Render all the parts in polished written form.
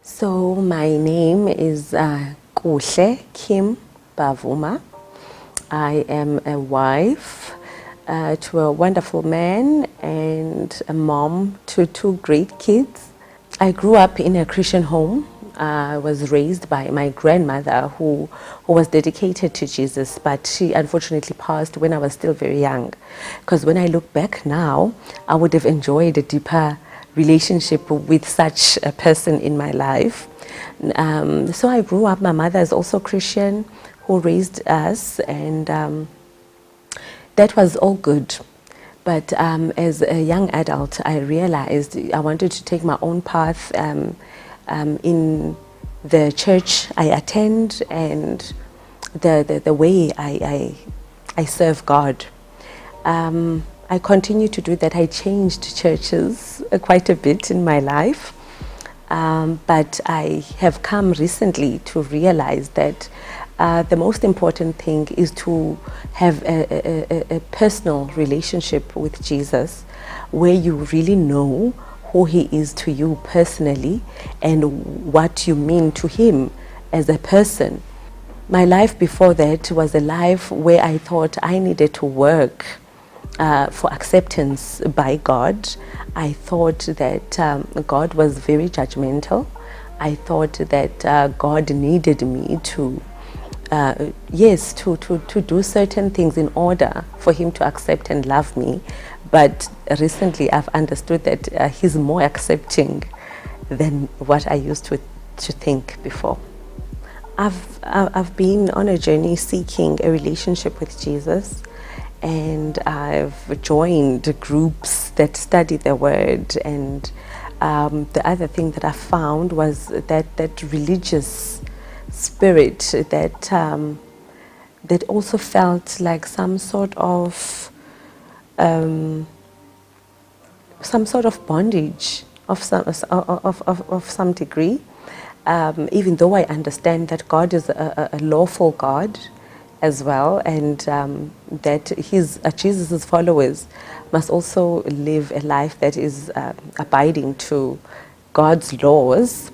So my name is Kuhle Kim Bavuma. I am a wife to a wonderful man and a mom to two great kids. I grew up in a Christian home. I was raised by my grandmother who was dedicated to Jesus, but she unfortunately passed when I was still very young. Because when I look back now, I would have enjoyed a deeper relationship with such a person in my life. So I grew up, my mother is also Christian, who raised us, and that was all good. But as a young adult, I realized I wanted to take my own path in the church I attend and the way I serve God. I continue to do that. I changed churches quite a bit in my life, but I have come recently to realize that the most important thing is to have a personal relationship with Jesus, where you really know who He is to you personally and what you mean to Him as a person. My life before that was a life where I thought I needed to work for acceptance by God. I thought that God was very judgmental. I thought that God needed me to to do certain things in order for Him to accept and love me. But recently I've understood that He's more accepting than what I used to think before. I've been on a journey seeking a relationship with Jesus, and I've joined groups that study the Word, and the other thing that I found was that religious spirit that also felt like some sort of bondage of some degree. Even though I understand that God is a lawful God as well, and that Jesus' followers must also live a life that is abiding to God's laws.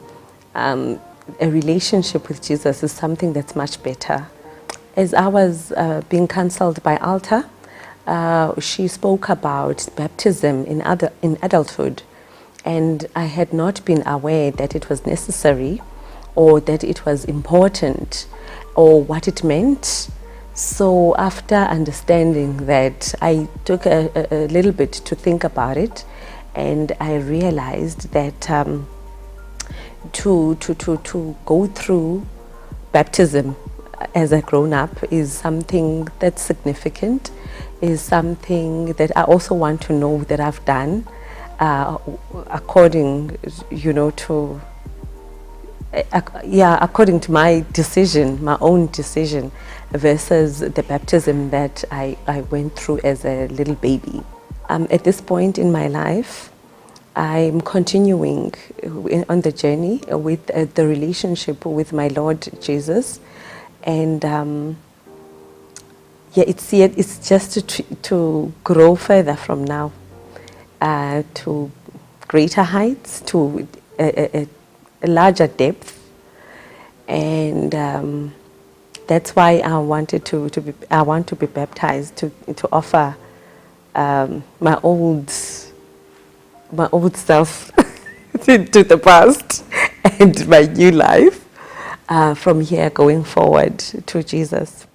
A relationship with Jesus is something that's much better. As I was being counseled by Alta, she spoke about baptism in adulthood, and I had not been aware that it was necessary or that it was important or what it meant. So after understanding that, I took a little bit to think about it, and I realized that to go through baptism as a grown-up is something that's significant, is something that I also want to know that I've done according to my decision, my own decision, versus the baptism that I went through as a little baby. At this point in my life, I'm continuing on the journey with the relationship with my Lord Jesus, and it's just to grow further from now to greater heights, to a larger depth, and that's why I wanted I want to be baptized to offer my old self to the past and my new life from here going forward to Jesus.